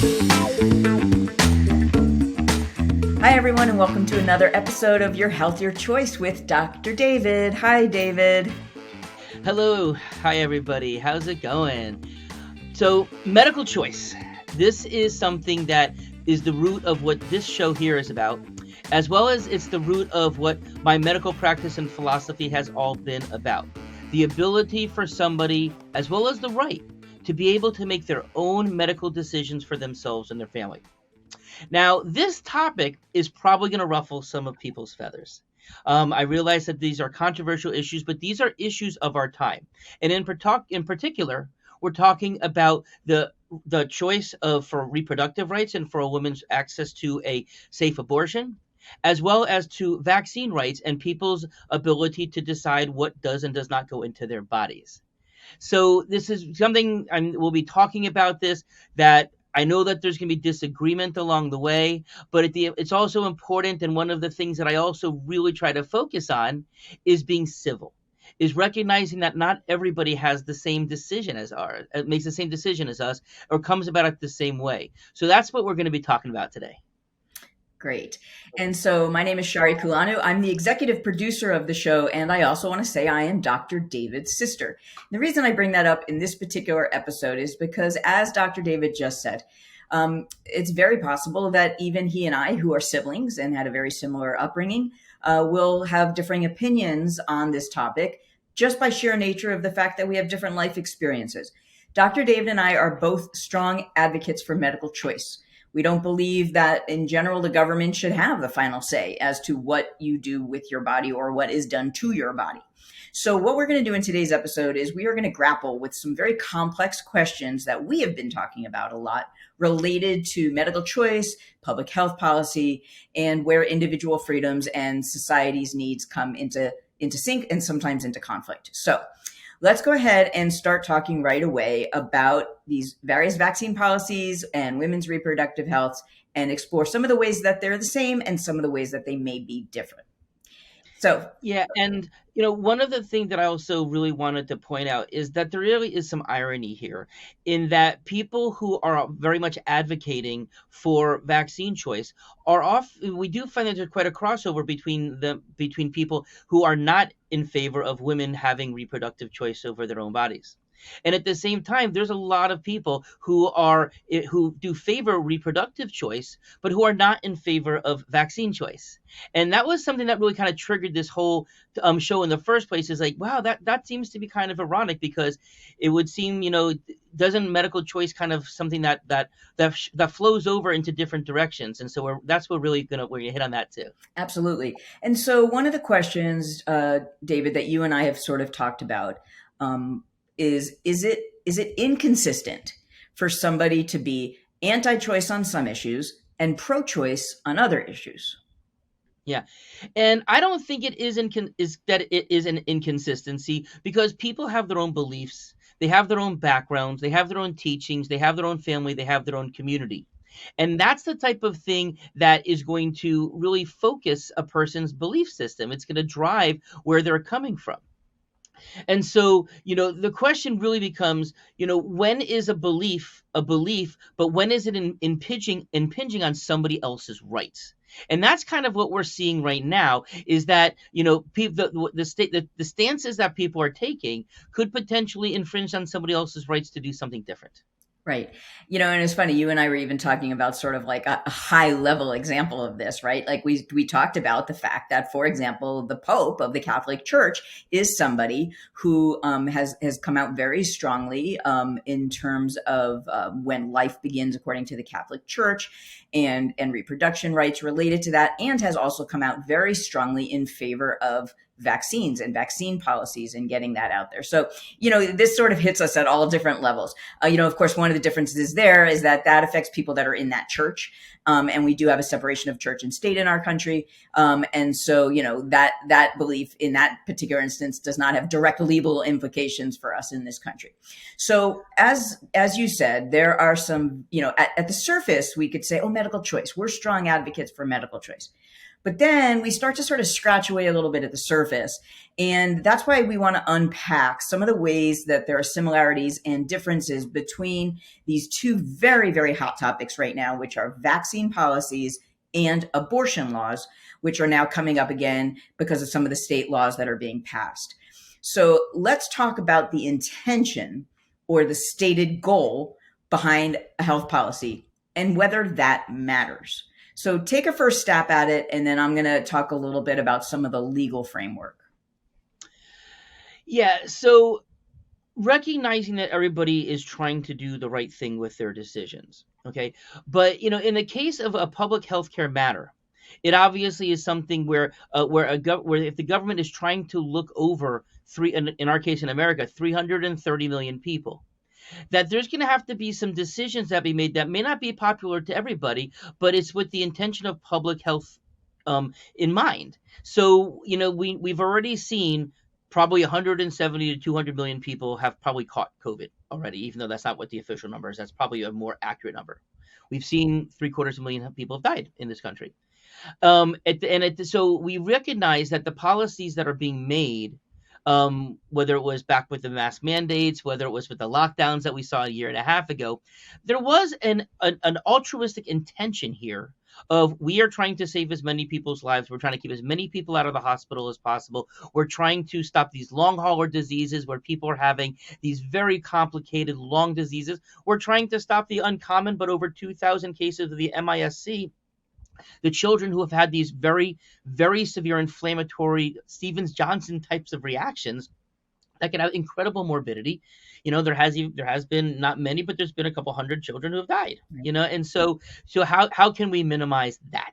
Hi, everyone, and welcome to another episode of Your Health, Your Choice with Dr. David. Hi, David. Hello. Hi, everybody. How's it going? So, medical choice. This is something that is the root of what this show here is about, as well as it's the root of what my medical practice and philosophy has all been about. The ability for somebody, as well as the right, to be able to make their own medical decisions for themselves and their family. Now, this topic is probably going to ruffle some of people's feathers. I realize that these are controversial issues, but these are issues of our time. And in particular, we're talking about the choice for reproductive rights and for a woman's access to a safe abortion, as well as to vaccine rights and people's ability to decide what does and does not go into their bodies. So this is something we'll be talking about this, that I know that there's going to be disagreement along the way, but it's also important. And one of the things that I also really try to focus on is being civil, is recognizing that not everybody has the same decision as ours, makes the same decision as us, or comes about it the same way. So that's what we're going to be talking about today. Great. And so my name is Shari Kulanu. I'm the executive producer of the show, and I also want to say I am Dr. David's sister. The reason I bring that up in this particular episode is because, as Dr. David just said, it's very possible that even he and I, who are siblings and had a very similar upbringing, will have differing opinions on this topic just by sheer nature of the fact that we have different life experiences. Dr. David and I are both strong advocates for medical choice. We don't believe that, in general, the government should have the final say as to what you do with your body or what is done to your body. So what we're going to do in today's episode is we are going to grapple with some very complex questions that we have been talking about a lot related to medical choice, public health policy, and where individual freedoms and society's needs come into sync and sometimes into conflict. So let's go ahead and start talking right away about these various vaccine policies and women's reproductive health, and explore some of the ways that they're the same and some of the ways that they may be different. So, yeah. And, one of the things that I also really wanted to point out is that there really is some irony here, in that people who are very much advocating for vaccine choice are often, we do find that there's quite a crossover between people who are not in favor of women having reproductive choice over their own bodies. And at the same time, there's a lot of people who do favor reproductive choice, but who are not in favor of vaccine choice. And that was something that really kind of triggered this whole show in the first place. Is like, wow, that seems to be kind of ironic, because it would seem, doesn't medical choice kind of something that flows over into different directions? And so that's what we're going to hit on that too. Absolutely. And so one of the questions, David, that you and I have sort of talked about, is it inconsistent for somebody to be anti-choice on some issues and pro-choice on other issues? Yeah. And I don't think it is that it is an inconsistency, because people have their own beliefs, they have their own backgrounds, they have their own teachings, they have their own family, they have their own community. And that's the type of thing that is going to really focus a person's belief system. It's going to drive where they're coming from. And so, the question really becomes, when is a belief, but when is it impinging on somebody else's rights? And that's kind of what we're seeing right now, is that, the stances that people are taking could potentially infringe on somebody else's rights to do something different. Right. And it's funny, you and I were even talking about sort of like a high level example of this, right? Like we talked about the fact that, for example, the Pope of the Catholic Church is somebody who has come out very strongly in terms of when life begins according to the Catholic Church, and reproduction rights related to that, and has also come out very strongly in favor of vaccines and vaccine policies and getting that out there. So, this sort of hits us at all different levels. Of course, one of the differences there is that affects people that are in that church. And we do have a separation of church and state in our country. And so, that belief in that particular instance does not have direct legal implications for us in this country. So as you said, there are some, at the surface, we could say, medical choice. We're strong advocates for medical choice. But then we start to sort of scratch away a little bit at the surface. And that's why we want to unpack some of the ways that there are similarities and differences between these two very, very hot topics right now, which are vaccine policies and abortion laws, which are now coming up again because of some of the state laws that are being passed. So let's talk about the intention or the stated goal behind a health policy and whether that matters. So take a first stab at it, and then I'm going to talk a little bit about some of the legal framework. Yeah, so recognizing that everybody is trying to do the right thing with their decisions, okay? But, in the case of a public healthcare matter, it obviously is something where if the government is trying to look over in our case in America, 330 million people, that there's going to have to be some decisions that be made that may not be popular to everybody, but it's with the intention of public health in mind. So, we've already seen probably 170 to 200 million people have probably caught COVID already, even though that's not what the official number is. That's probably a more accurate number. We've seen 750,000 people have died in this country. So we recognize that the policies that are being made, whether it was back with the mask mandates, whether it was with the lockdowns that we saw a year and a half ago, there was an altruistic intention here of we are trying to save as many people's lives. We're trying to keep as many people out of the hospital as possible. We're trying to stop these long hauler diseases where people are having these very complicated long diseases. We're trying to stop the uncommon but over 2,000 cases of the MISC, the children who have had these very, very severe inflammatory Stevens-Johnson types of reactions that can have incredible morbidity. There has been not many, but there's been a couple hundred children who have died. And so how can we minimize that?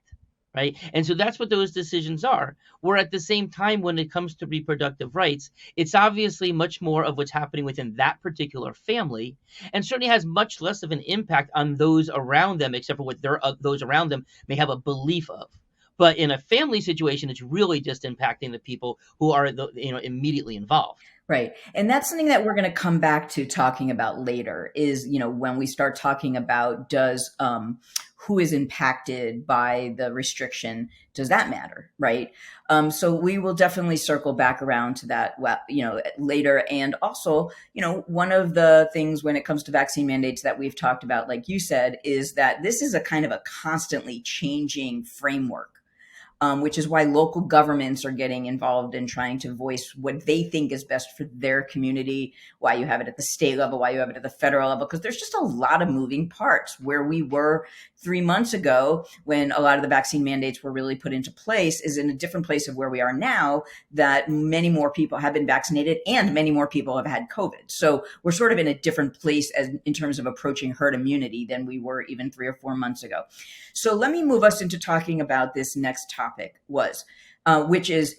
Right. And so that's what those decisions are. Where at the same time, when it comes to reproductive rights, it's obviously much more of what's happening within that particular family, and certainly has much less of an impact on those around them, except for what those around them may have a belief of. But in a family situation, it's really just impacting the people who are immediately involved. Right. And that's something that we're going to come back to talking about later is, when we start talking about who is impacted by the restriction, does that matter? Right. So we will definitely circle back around to that, later. And also, one of the things when it comes to vaccine mandates that we've talked about, like you said, is that this is a kind of a constantly changing framework. Which is why local governments are getting involved in trying to voice what they think is best for their community, why you have it at the state level, why you have it at the federal level, because there's just a lot of moving parts. Where we were 3 months ago when a lot of the vaccine mandates were really put into place is in a different place of where we are now, that many more people have been vaccinated and many more people have had COVID. So we're sort of in a different place in terms of approaching herd immunity than we were even 3 or 4 months ago. So let me move us into talking about this next topic, which is,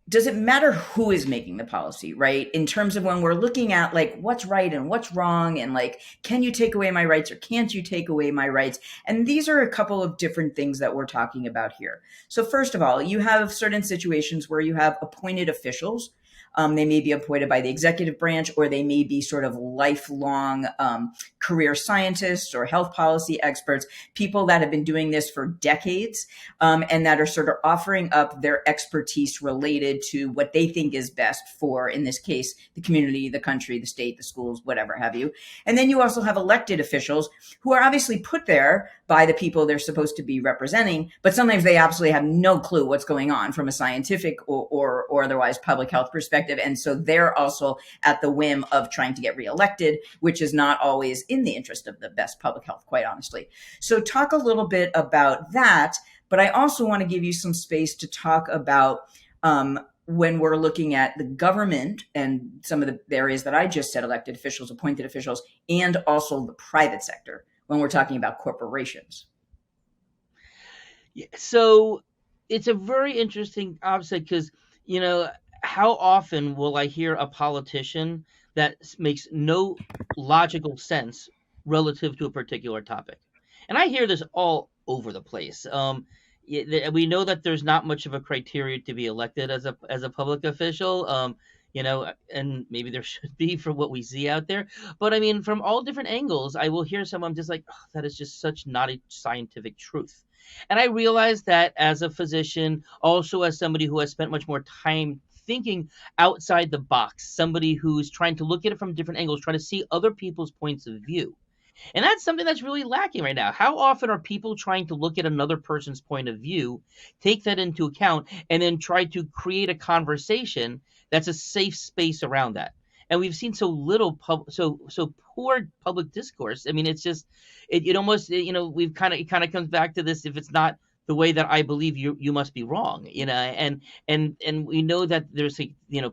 does it matter who is making the policy, right? In terms of when we're looking at like what's right and what's wrong, and like, can you take away my rights or can't you take away my rights? And these are a couple of different things that we're talking about here. So first of all, you have certain situations where you have appointed officials. They may be appointed by the executive branch, or they may be sort of lifelong career scientists or health policy experts, people that have been doing this for decades, and that are sort of offering up their expertise related to what they think is best for, in this case, the community, the country, the state, the schools, whatever have you. And then you also have elected officials who are obviously put there by the people they're supposed to be representing, but sometimes they absolutely have no clue what's going on from a scientific or otherwise public health perspective. And so they're also at the whim of trying to get reelected, which is not always in the interest of the best public health, quite honestly. So talk a little bit about that, but I also want to give you some space to talk about when we're looking at the government and some of the areas that I just said, elected officials, appointed officials, and also the private sector, when we're talking about corporations. Yeah, so it's a very interesting opposite because, how often will I hear a politician that makes no logical sense relative to a particular topic? And I hear this all over the place. We know that there's not much of a criteria to be elected as a public official. and maybe there should be for what we see out there. But I mean, from all different angles, I will hear someone just like, oh, that is just such not a scientific truth. And I realize that as a physician, also as somebody who has spent much more time thinking outside the box, somebody who's trying to look at it from different angles, trying to see other people's points of view. And that's something that's really lacking right now. How often are people trying to look at another person's point of view, take that into account, and then try to create a conversation that's a safe space around that? And we've seen so little so poor public discourse. I mean, it's just it almost we've it kind of comes back to this: if it's not the way that I believe, you must be wrong, and we know that there's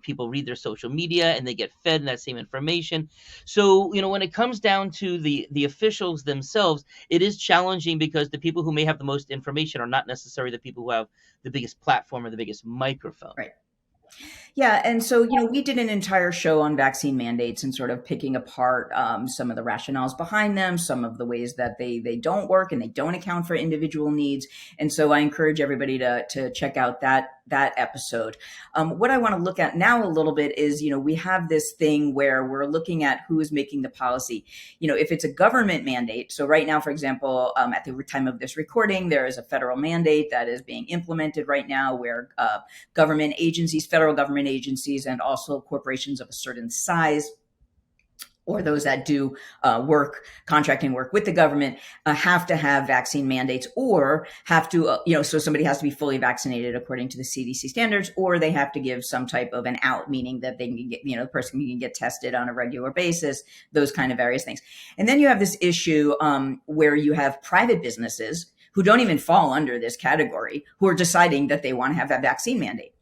people read their social media and they get fed that same information. So when it comes down to the officials themselves, it is challenging because the people who may have the most information are not necessarily the people who have the biggest platform or the biggest microphone. Right. Yeah. And so, we did an entire show on vaccine mandates and sort of picking apart some of the rationales behind them, some of the ways that they don't work and they don't account for individual needs. And so I encourage everybody to check out that episode. What I want to look at now a little bit is, we have this thing where we're looking at who is making the policy. If it's a government mandate, so right now, for example, at the time of this recording, there is a federal mandate that is being implemented right now where government agencies, federal government agencies, and also corporations of a certain size, or those that do contracting work with the government, have to have vaccine mandates, or have to, so somebody has to be fully vaccinated according to the CDC standards, or they have to give some type of an out, meaning that they can get, the person can get tested on a regular basis, those kind of various things. And then you have this issue where you have private businesses who don't even fall under this category, who are deciding that they want to have that vaccine mandate.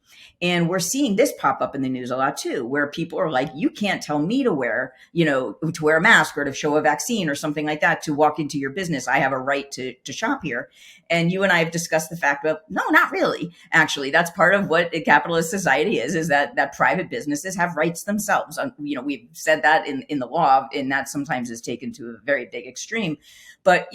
And we're seeing this pop up in the news a lot too, where people are like, you can't tell me to wear a mask or to show a vaccine or something like that to walk into your business. I have a right to shop here. And you and I have discussed the fact of, no, not really. Actually, that's part of what a capitalist society is that private businesses have rights themselves. We've said that in the law, and that sometimes is taken to a very big extreme. But,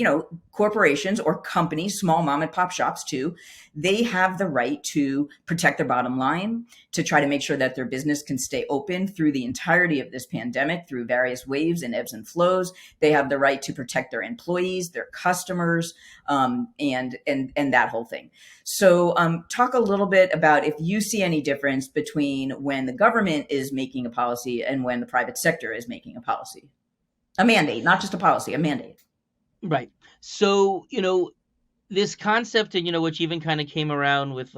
corporations or companies, small mom and pop shops too, they have the right to protect their bottom line, to try to make sure that their business can stay open through the entirety of this pandemic, through various waves and ebbs and flows. They have the right to protect their employees, their customers, and that whole thing. So talk a little bit about if you see any difference between when the government is making a policy and when the private sector is making a policy. A mandate, not just a policy, a mandate. Right. So, this concept, and which even kind of came around with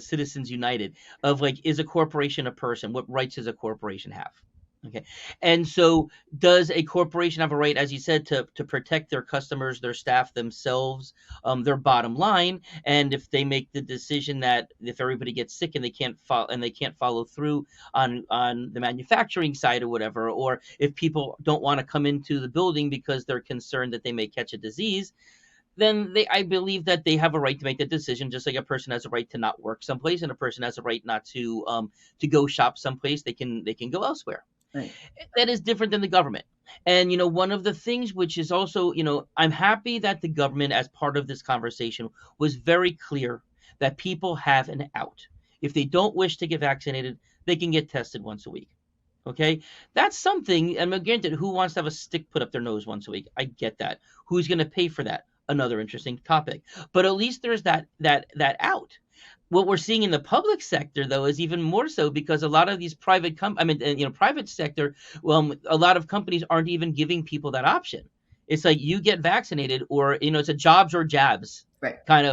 Citizens United, of is a corporation a person? What rights does a corporation have? Okay. And so does a corporation have a right, as you said, to protect their customers, their staff, themselves, their bottom line? And if they make the decision that if everybody gets sick and they can't follow through on the manufacturing side or whatever, or if people don't want to come into the building because they're concerned that they may catch a disease, then I believe that they have a right to make that decision, just like a person has a right to not work someplace and a person has a right not to go shop someplace. They can go elsewhere. Right. That is different than the government. And, one of the things which is also, I'm happy that the government, as part of this conversation, was very clear that people have an out. If they don't wish to get vaccinated, they can get tested once a week. Okay, that's something. And again, who wants to have a stick put up their nose once a week? I get that. Who's going to pay for that? Another interesting topic. But at least there's that out. What we're seeing in the public sector, though, is even more so, because a lot of these private sector, a lot of companies aren't even giving people that option. It's like you get vaccinated, or it's a jobs or jabs kind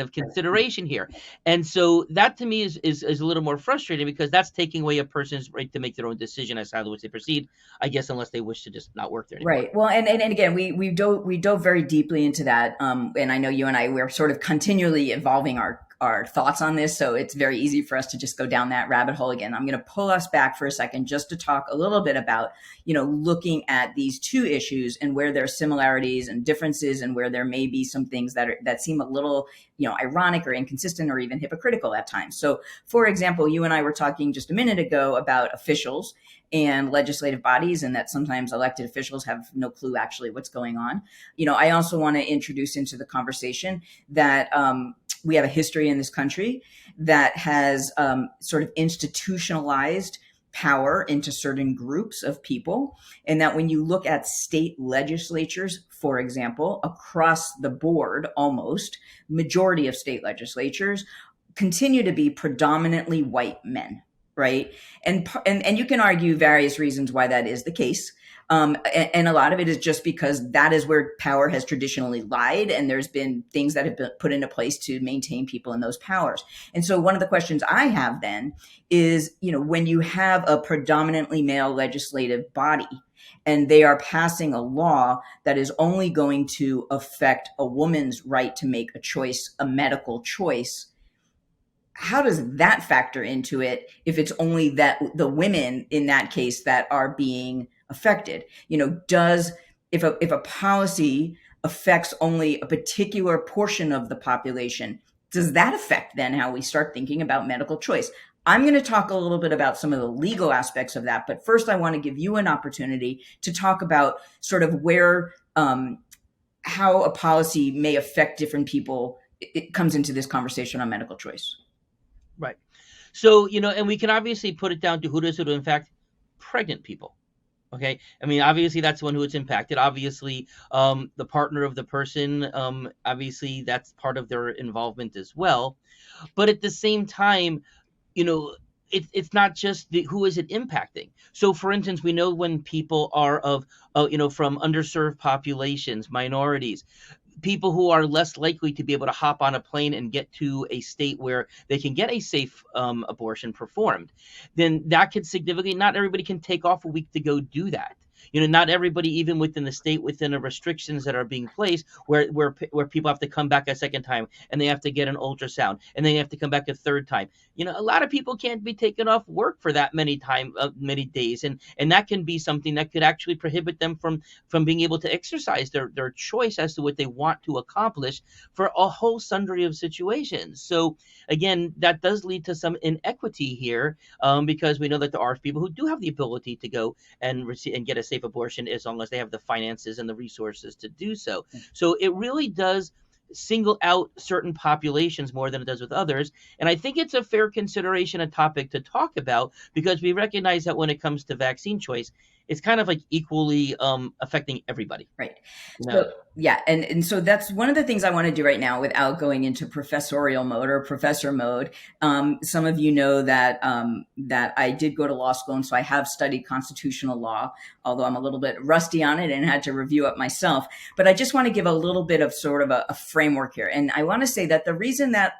of consideration here. And so that to me is a little more frustrating, because that's taking away a person's right to make their own decision as to how they proceed, I guess, unless they wish to just not work there anymore. Right. Well, and again, we dove very deeply into that. And I know you and I, we're sort of continually evolving our thoughts on this. So it's very easy for us to just go down that rabbit hole again. I'm going to pull us back for a second just to talk a little bit about, looking at these two issues and where there are similarities and differences, and where there may be some things that seem a little, ironic or inconsistent or even hypocritical at times. So for example, you and I were talking just a minute ago about officials and legislative bodies, and that sometimes elected officials have no clue actually what's going on. I also want to introduce into the conversation that, we have a history in this country that has sort of institutionalized power into certain groups of people, and that when you look at state legislatures, for example, across the board, almost majority of state legislatures continue to be predominantly white men, right? And you can argue various reasons why that is the case. And a lot of it is just because that is where power has traditionally lied, and there's been things that have been put into place to maintain people in those powers. And so one of the questions I have then is, when you have a predominantly male legislative body and they are passing a law that is only going to affect a woman's right to make a choice, a medical choice, how does that factor into it if it's only that the women in that case that are being affected? If a policy affects only a particular portion of the population, does that affect then how we start thinking about medical choice? I'm going to talk a little bit about some of the legal aspects of that, but first I want to give you an opportunity to talk about sort of where how a policy may affect different people. It comes into this conversation on medical choice. Right. So, and we can obviously put it down to who does it impact? Pregnant people. Okay. I mean, obviously that's one who it's impacted. Obviously, the partner of the person, obviously that's part of their involvement as well. But at the same time, it's not just who is it impacting. So, for instance, we know when people are from underserved populations, minorities, people who are less likely to be able to hop on a plane and get to a state where they can get a safe abortion performed, then that could significantly, not everybody can take off a week to go do that. Not everybody, even within the state, within the restrictions that are being placed, where people have to come back a second time and they have to get an ultrasound and then they have to come back a third time. A lot of people can't be taken off work for that many days, and that can be something that could actually prohibit them from being able to exercise their choice as to what they want to accomplish for a whole sundry of situations. So again, that does lead to some inequity here, because we know that there are people who do have the ability to go and receive and get a safe abortion as long as they have the finances and the resources to do so. So it really does single out certain populations more than it does with others. And I think it's a fair consideration, a topic to talk about, because we recognize that when it comes to vaccine choice, it's kind of like equally affecting everybody. Right. So, yeah. And so that's one of the things I want to do right now without going into professorial mode or professor mode. Some of you know that that I did go to law school, and so I have studied constitutional law, although I'm a little bit rusty on it and had to review it myself. But I just want to give a little bit of sort of a framework here. And I want to say that the reason that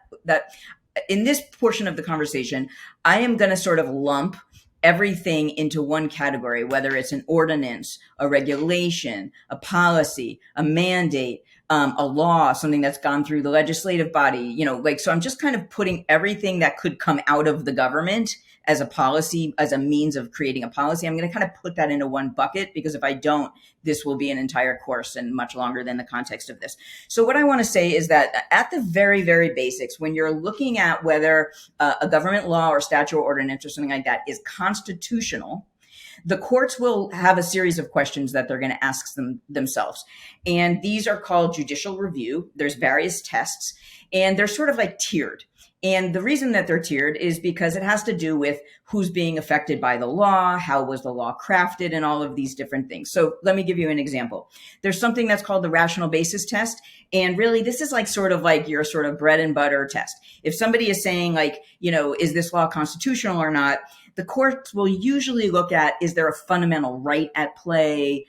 in this portion of the conversation, I am going to sort of lump everything into one category, whether it's an ordinance, a regulation, a policy, a mandate, a law, something that's gone through the legislative body, so I'm just kind of putting everything that could come out of the government as a policy, as a means of creating a policy. I'm going to kind of put that into one bucket, because if I don't, this will be an entire course and much longer than the context of this. So what I want to say is that at the very, very basics, when you're looking at whether a government law or statute or ordinance or something like that is constitutional, the courts will have a series of questions that they're going to ask themselves. And these are called judicial review. There's various tests, and they're sort of like tiered. And the reason that they're tiered is because it has to do with who's being affected by the law, how was the law crafted, and all of these different things. So let me give you an example. There's something that's called the rational basis test. And really, this is like sort of like your sort of bread and butter test. If somebody is saying like, is this law constitutional or not? The courts will usually look at, is there a fundamental right at play?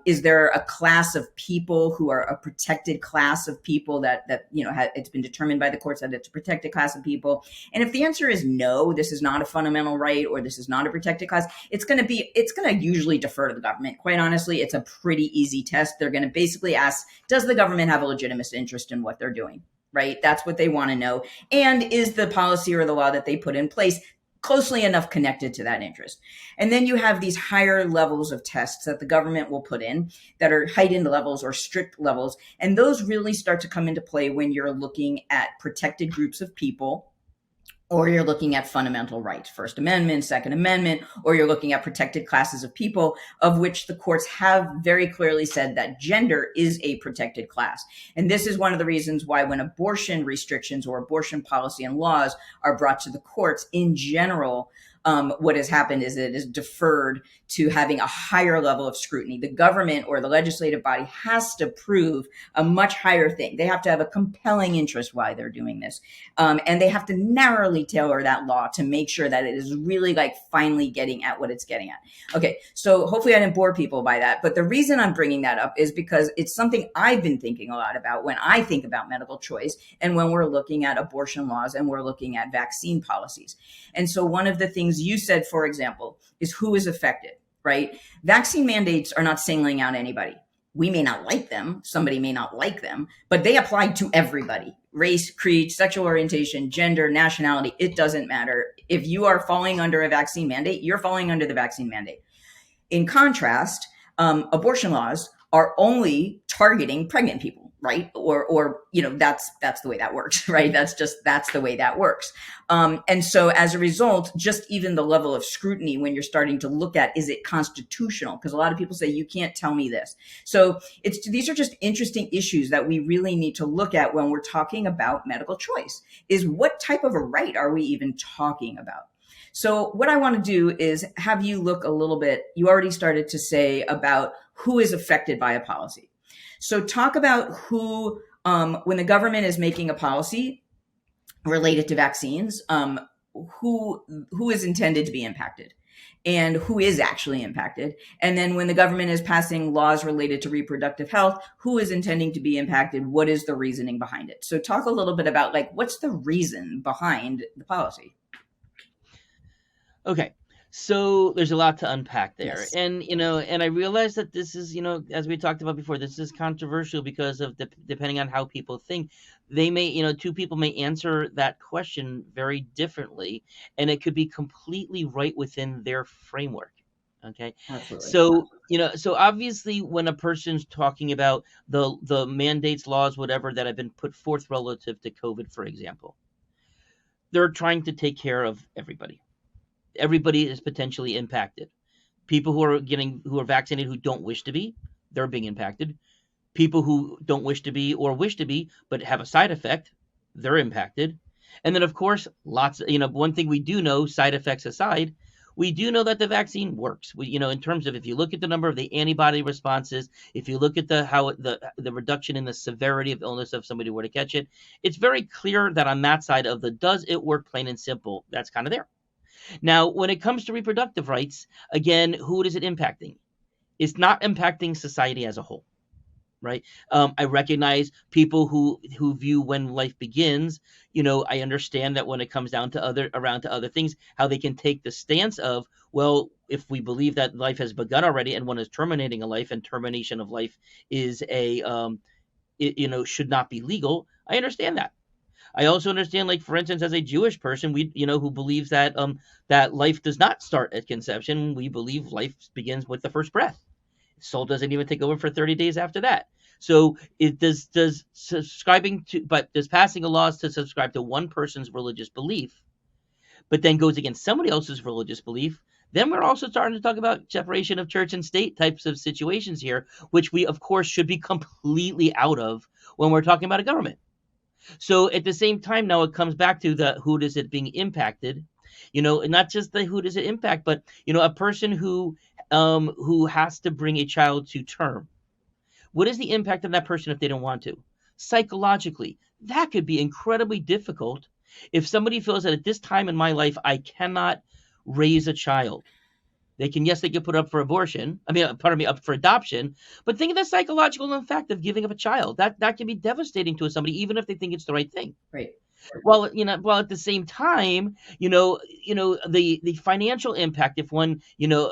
Is there a class of people who are a protected class of people that it's been determined by the courts that it's a protected class of people? And if the answer is no, this is not a fundamental right, or this is not a protected class, it's going to usually defer to the government. Quite honestly, it's a pretty easy test. They're going to basically ask, does the government have a legitimate interest in what they're doing? Right? That's what they want to know. And is the policy or the law that they put in place closely enough connected to that interest? And then you have these higher levels of tests that the government will put in that are heightened levels or strict levels. And those really start to come into play when you're looking at protected groups of people, or you're looking at fundamental rights, First Amendment, Second Amendment, or you're looking at protected classes of people, of which the courts have very clearly said that gender is a protected class. And this is one of the reasons why when abortion restrictions or abortion policy and laws are brought to the courts, in general, what has happened is it is deferred to having a higher level of scrutiny. The government or the legislative body has to prove a much higher thing. They have to have a compelling interest why they're doing this. And they have to narrowly tailor that law to make sure that it is really like finally getting at what it's getting at. Okay, so hopefully I didn't bore people by that. But the reason I'm bringing that up is because it's something I've been thinking a lot about when I think about medical choice and when we're looking at abortion laws and we're looking at vaccine policies. And so one of the things you said, for example, is who is affected, right? Vaccine mandates are not singling out anybody. We may not like them, somebody may not like them, but they apply to everybody. Race, creed, sexual orientation, gender, nationality, it doesn't matter. If you are falling under a vaccine mandate, you're falling under the vaccine mandate. In contrast, abortion laws are only targeting pregnant people, right? Or that's the way that works, right? That's the way that works. And so as a result, just even the level of scrutiny when you're starting to look at, is it constitutional? Because a lot of people say, you can't tell me this. So these are just interesting issues that we really need to look at when we're talking about medical choice, is what type of a right are we even talking about? So what I want to do is have you look a little bit, you already started to say about who is affected by a policy. So talk about who, when the government is making a policy related to vaccines, who is intended to be impacted and who is actually impacted. And then when the government is passing laws related to reproductive health, who is intending to be impacted? What is the reasoning behind it? So talk a little bit about like, what's the reason behind the policy? Okay. So there's a lot to unpack there. Yes. And, and I realize that this is, as we talked about before, this is controversial because of depending on how people think, they may, two people may answer that question very differently, and it could be completely right within their framework. Okay. Absolutely. So obviously when a person's talking about the mandates, laws, whatever that have been put forth relative to COVID, for example, they're trying to take care of everybody. Everybody is potentially impacted. People who are vaccinated who don't wish to be, they're being impacted. People who don't wish to be or wish to be but have a side effect, they're impacted. And then of course, one thing we do know, side effects aside, we do know that the vaccine works. In terms of, if you look at the number of the antibody responses, if you look at the reduction in the severity of illness if somebody were to catch it, it's very clear that on that side of the does it work, plain and simple, that's kind of there. Now, when it comes to reproductive rights, again, who is it impacting? It's not impacting society as a whole, right? I recognize people who view when life begins. I understand that when it comes down to other things, how they can take the stance of, well, if we believe that life has begun already and one is terminating a life, and termination of life is should not be legal. I understand that. I also understand, like, for instance, as a Jewish person, who believes that that life does not start at conception. We believe life begins with the first breath. Soul doesn't even take over for 30 days after that. So does passing a law to subscribe to one person's religious belief, but then goes against somebody else's religious belief, then we're also starting to talk about separation of church and state types of situations here, which we, of course, should be completely out of when we're talking about a government. So at the same time, now it comes back to the who does it being impacted, and not just the who does it impact, but, a person who has to bring a child to term. What is the impact on that person if they don't want to? Psychologically, that could be incredibly difficult if somebody feels that at this time in my life, I cannot raise a child. They can put up for abortion. Up for adoption. But think of the psychological effect of giving up a child. That can be devastating to somebody, even if they think it's the right thing. Right. Well, at the same time, the financial impact, if one,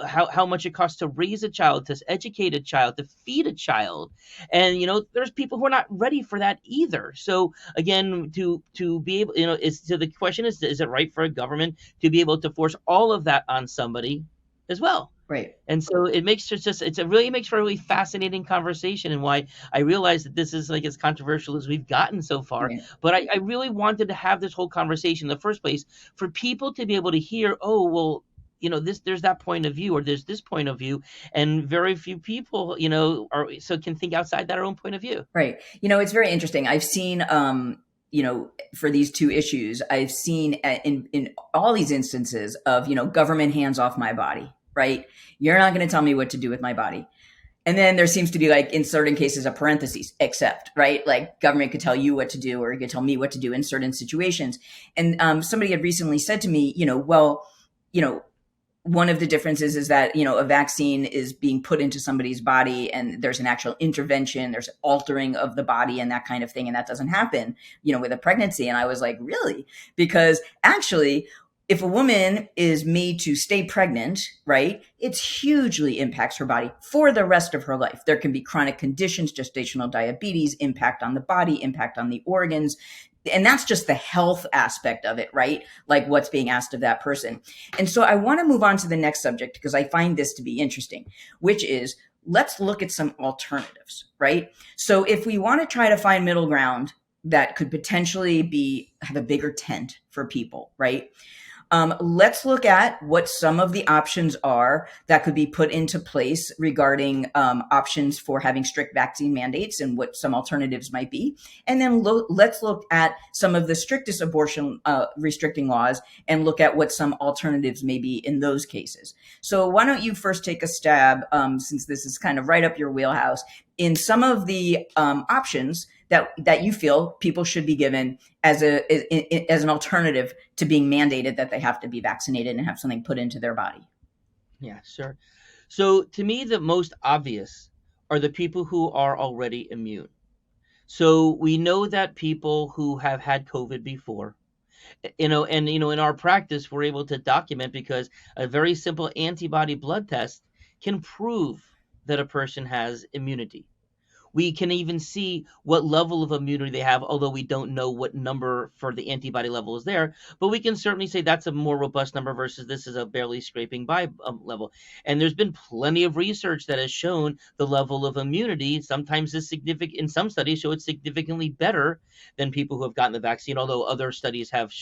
how much it costs to raise a child, to educate a child, to feed a child. And, there's people who are not ready for that either. So again, to be able, the question is it right for a government to be able to force all of that on somebody as well? Right. And so it really makes for a really fascinating conversation, and why I realize that this is like as controversial as we've gotten so far. Right. But I really wanted to have this whole conversation in the first place for people to be able to hear, oh, well, there's that point of view, or there's this point of view, and very few people, can think outside that own point of view. Right. It's very interesting. I've seen for these two issues, I've seen in all these instances of, government hands off my body, right? You're not going to tell me what to do with my body. And then there seems to be, like, in certain cases, a parentheses, except, right? Like, government could tell you what to do, or you could tell me what to do in certain situations. And somebody had recently said to me, well, one of the differences is that, a vaccine is being put into somebody's body and there's an actual intervention, there's altering of the body and that kind of thing. And that doesn't happen, with a pregnancy. And I was like, really? Because actually, if a woman is made to stay pregnant, right, it hugely impacts her body for the rest of her life. There can be chronic conditions, gestational diabetes, impact on the body, impact on the organs. And that's just the health aspect of it, right? Like what's being asked of that person. And so I want to move on to the next subject because I find this to be interesting, which is, let's look at some alternatives, right? So if we want to try to find middle ground that could potentially have a bigger tent for people, right? Let's look at what some of the options are that could be put into place regarding options for having strict vaccine mandates and what some alternatives might be. And then let's look at some of the strictest abortion restricting laws and look at what some alternatives may be in those cases. So why don't you first take a stab, since this is kind of right up your wheelhouse, in some of the options that you feel people should be given as an alternative to being mandated that they have to be vaccinated and have something put into their body. Yeah, sure. So to me, the most obvious are the people who are already immune. So we know that people who have had COVID before, in our practice, we're able to document because a very simple antibody blood test can prove that a person has immunity. We can even see what level of immunity they have, although we don't know what number for the antibody level is there. But we can certainly say that's a more robust number versus this is a barely scraping by level. And there's been plenty of research that has shown the level of immunity sometimes is significant. In some studies, show it's significantly better than people who have gotten the vaccine, although other studies have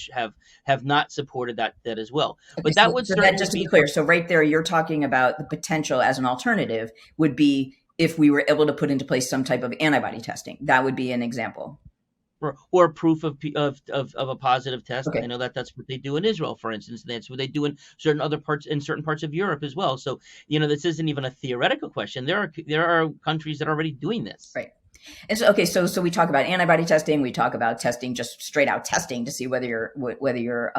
not supported that as well. Okay, But that would certainly just to be be clear. So right there, you're talking about the potential as an alternative would be if we were able to put into place some type of antibody testing. That would be an example. or proof of a positive test. Okay. I know that that's what they do in Israel, for instance. And that's what they do in certain parts of Europe as well. So this isn't even a theoretical question. There are countries that are already doing this. Right. And so, okay, so we talk about antibody testing. We talk about testing, just straight out testing to see whether you're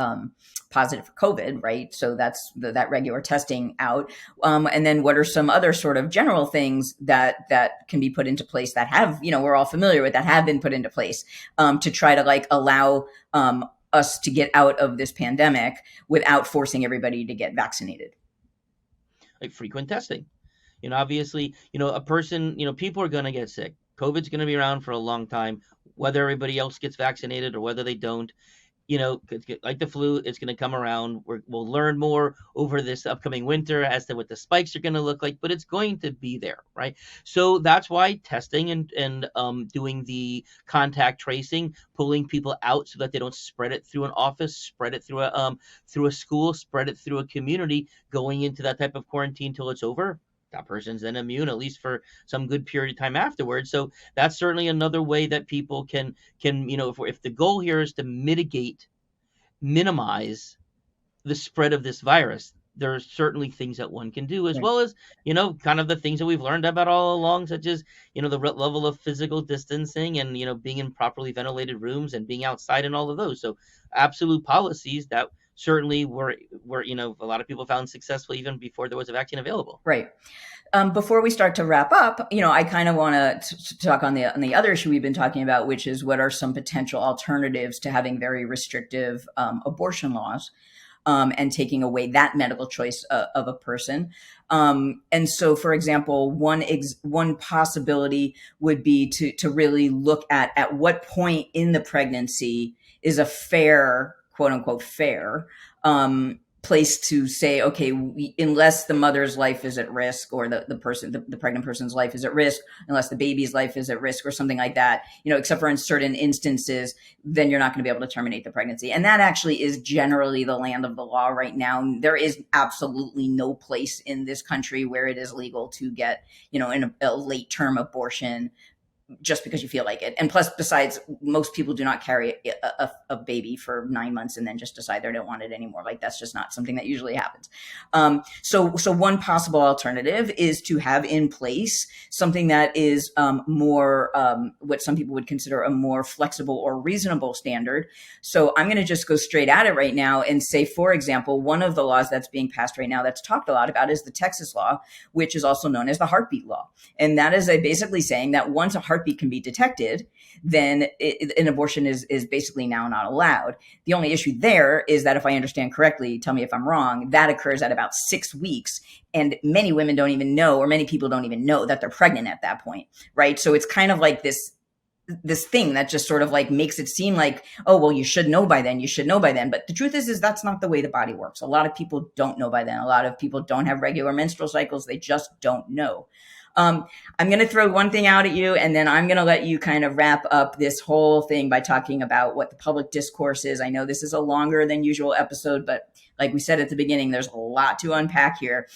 positive for COVID, right? So that's that regular testing out. And then what are some other sort of general things that can be put into place that have, we're all familiar with, that have been put into place to try to allow us to get out of this pandemic without forcing everybody to get vaccinated. Like frequent testing. Obviously, a person, people are going to get sick. COVID's going to be around for a long time, whether everybody else gets vaccinated or whether they don't. Like the flu, it's going to come around. We'll learn more over this upcoming winter as to what the spikes are going to look like, but it's going to be there, right? So that's why testing and doing the contact tracing, pulling people out so that they don't spread it through an office, spread it through a school, spread it through a community, going into that type of quarantine till it's over. That person's then immune, at least for some good period of time afterwards. So that's certainly another way that people can if the goal here is to minimize the spread of this virus, there are certainly things that one can do, as Right. well as kind of the things that we've learned about all along, such as the level of physical distancing and being in properly ventilated rooms and being outside and all of those. So absolute policies that certainly were a lot of people found successful even before there was a vaccine available. Right. Before we start to wrap up, I kind of want to talk on the other issue we've been talking about, which is what are some potential alternatives to having very restrictive abortion laws and taking away that medical choice of a person. And so, for example, one possibility would be to really look at what point in the pregnancy is a fair, quote unquote, fair place to say, okay, unless the mother's life is at risk, or the pregnant person's life is at risk, unless the baby's life is at risk, or something like that, except for in certain instances, then you're not going to be able to terminate the pregnancy. And that actually is generally the land of the law right now. There is absolutely no place in this country where it is legal to get, in a late term abortion just because you feel like it. And plus, besides, most people do not carry a baby for 9 months and then just decide they don't want it anymore. Like that's just not something that usually happens. So one possible alternative is to have in place something that is more what some people would consider a more flexible or reasonable standard. So I'm going to just go straight at it right now and say, for example, one of the laws that's being passed right now that's talked a lot about is the Texas law, which is also known as the heartbeat law. And that is basically saying that once a heartbeat can be detected, then an abortion is basically now not allowed. The only issue there is that, if I understand correctly, tell me if I'm wrong, that occurs at about 6 weeks. And many women don't even know, or many people don't even know that they're pregnant at that point, right? So it's kind of like this thing that just sort of like makes it seem like, oh, well, you should know by then. You should know by then. But the truth is that's not the way the body works. A lot of people don't know by then. A lot of people don't have regular menstrual cycles. They just don't know. I'm going to throw one thing out at you, and then I'm going to let you kind of wrap up this whole thing by talking about what the public discourse is. I know this is a longer than usual episode, but like we said at the beginning, there's a lot to unpack here.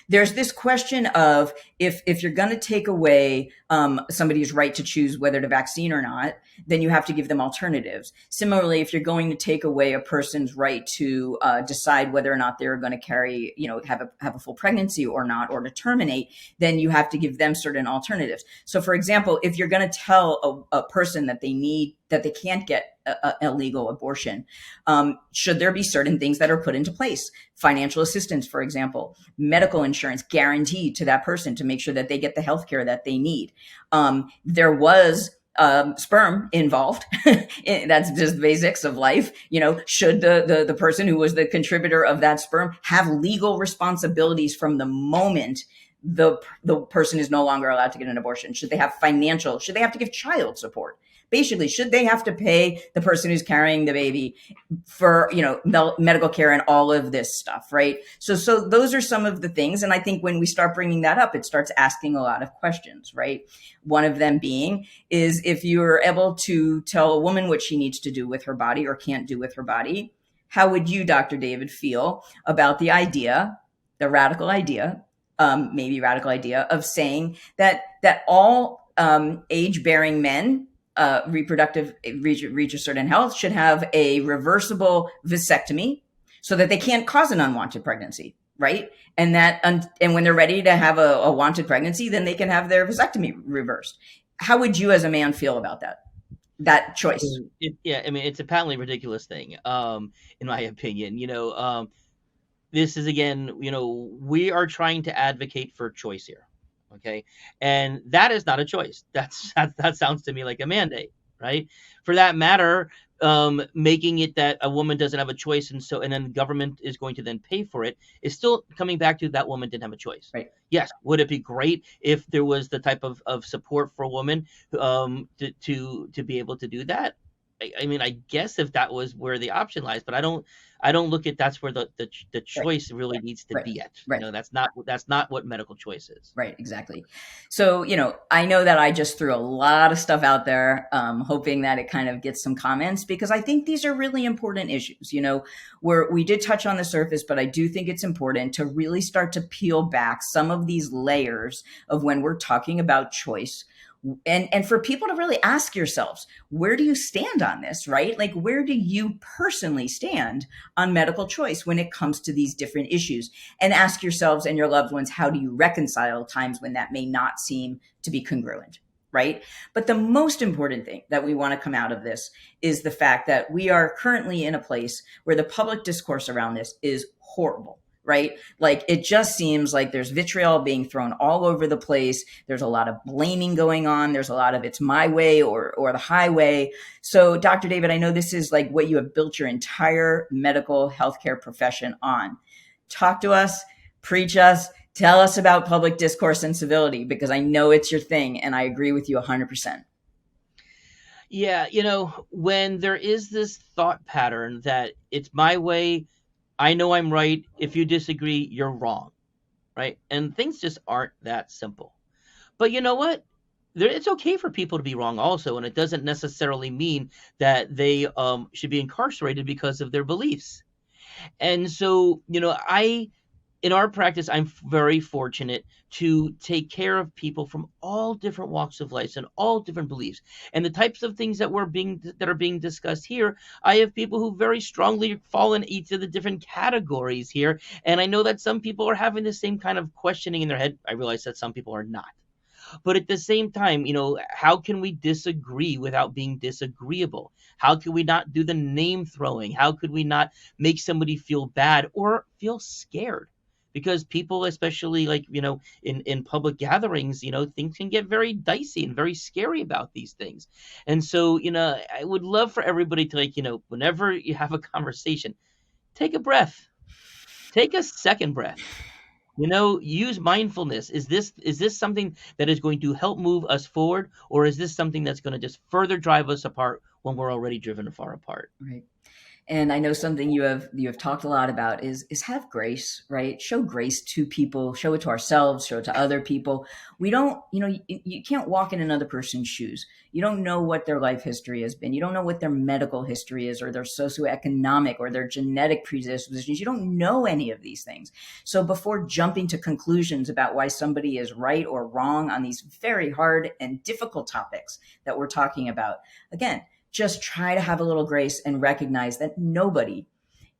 There's this question of if you're going to take away somebody's right to choose whether to vaccine or not, then you have to give them alternatives. Similarly, if you're going to take away a person's right to decide whether or not they're going to carry, have a full pregnancy or not, or to terminate, then you have to give them certain alternatives. So, for example, if you're going to tell a person that they can't get a legal abortion, should there be certain things that are put into place? Financial assistance, for example, medical insurance guaranteed to that person to make sure that they get the health care that they need. There was sperm involved. That's just basics of life. Should the person who was the contributor of that sperm have legal responsibilities from the moment the person is no longer allowed to get an abortion? Should they have should they have to give child support? Basically, should they have to pay the person who's carrying the baby for, medical care and all of this stuff, right? So those are some of the things. And I think when we start bringing that up, it starts asking a lot of questions, right? One of them being is, if you're able to tell a woman what she needs to do with her body or can't do with her body, how would you, Dr. David, feel about the radical idea of saying that all age-bearing men reach a certain health should have a reversible vasectomy so that they can't cause an unwanted pregnancy, right? And and when they're ready to have a wanted pregnancy, then they can have their vasectomy reversed. How would you as a man feel about that choice? It's a patently ridiculous thing, in my opinion. This is, again, we are trying to advocate for choice here. Okay. And that is not a choice. That sounds to me like a mandate, right? For that matter, making it that a woman doesn't have a choice, and then the government is going to then pay for it, is still coming back to that woman didn't have a choice. Right. Yes. Would it be great if there was the type of support for a woman to be able to do that? I guess if that was where the option lies, but I don't look at that's where the choice really needs to be at. Right. That's not what medical choice is. Right. Exactly. So, I know that I just threw a lot of stuff out there, hoping that it kind of gets some comments, because I think these are really important issues, where we did touch on the surface, but I do think it's important to really start to peel back some of these layers of when we're talking about choice. And for people to really ask yourselves, where do you stand on this, right? Like, where do you personally stand on medical choice when it comes to these different issues? And ask yourselves and your loved ones, how do you reconcile times when that may not seem to be congruent, right? But the most important thing that we want to come out of this is the fact that we are currently in a place where the public discourse around this is horrible. Right? Like, it just seems like there's vitriol being thrown all over the place. There's a lot of blaming going on. There's a lot of it's my way or the highway. So, Dr. David, I know this is like what you have built your entire medical healthcare profession on. Talk to us, preach us, tell us about public discourse and civility, because I know it's your thing, and I agree with you 100%. Yeah, when there is this thought pattern that it's my way, I know I'm right. If you disagree, you're wrong, right? And things just aren't that simple. But you know what? It's okay for people to be wrong also, and it doesn't necessarily mean that they should be incarcerated because of their beliefs. And so, in our practice, I'm very fortunate to take care of people from all different walks of life and all different beliefs. And the types of things that are being discussed here, I have people who very strongly fall in each of the different categories here. And I know that some people are having the same kind of questioning in their head. I realize that some people are not. But at the same time, how can we disagree without being disagreeable? How can we not do the name throwing? How could we not make somebody feel bad or feel scared? Because people, especially like, in public gatherings, things can get very dicey and very scary about these things. And so, I would love for everybody to, like, whenever you have a conversation, take a breath, take a second breath. Use mindfulness. Is this something that is going to help move us forward, or is this something that's going to just further drive us apart when we're already driven far apart? Right. And I know something you have talked a lot about is have grace, right? Show grace to people, show it to ourselves, show it to other people. We don't, you can't walk in another person's shoes. You don't know what their life history has been. You don't know what their medical history is, or their socioeconomic or their genetic predispositions. You don't know any of these things. So before jumping to conclusions about why somebody is right or wrong on these very hard and difficult topics that we're talking about, again, just try to have a little grace and recognize that nobody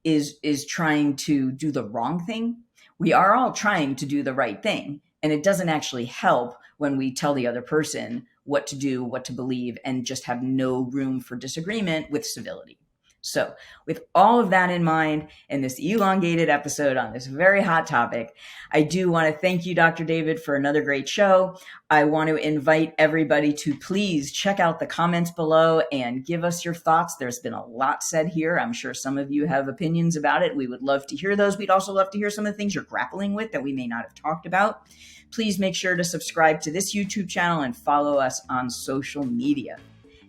is trying to do the wrong thing. We are all trying to do the right thing. And it doesn't actually help when we tell the other person what to do, what to believe, and just have no room for disagreement with civility. So with all of that in mind, in this elongated episode on this very hot topic, I do want to thank you, Dr. David, for another great show. I want to invite everybody to please check out the comments below and give us your thoughts. There's been a lot said here. I'm sure some of you have opinions about it. We would love to hear those. We'd also love to hear some of the things you're grappling with that we may not have talked about. Please make sure to subscribe to this YouTube channel and follow us on social media.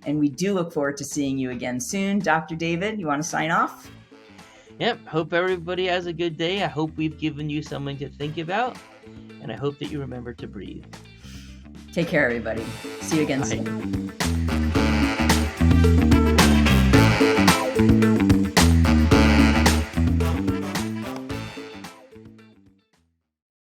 And we do look forward to seeing you again soon. Dr. David, you want to sign off? Yep. Hope everybody has a good day. I hope we've given you something to think about. And I hope that you remember to breathe. Take care, everybody. See you again Bye. soon.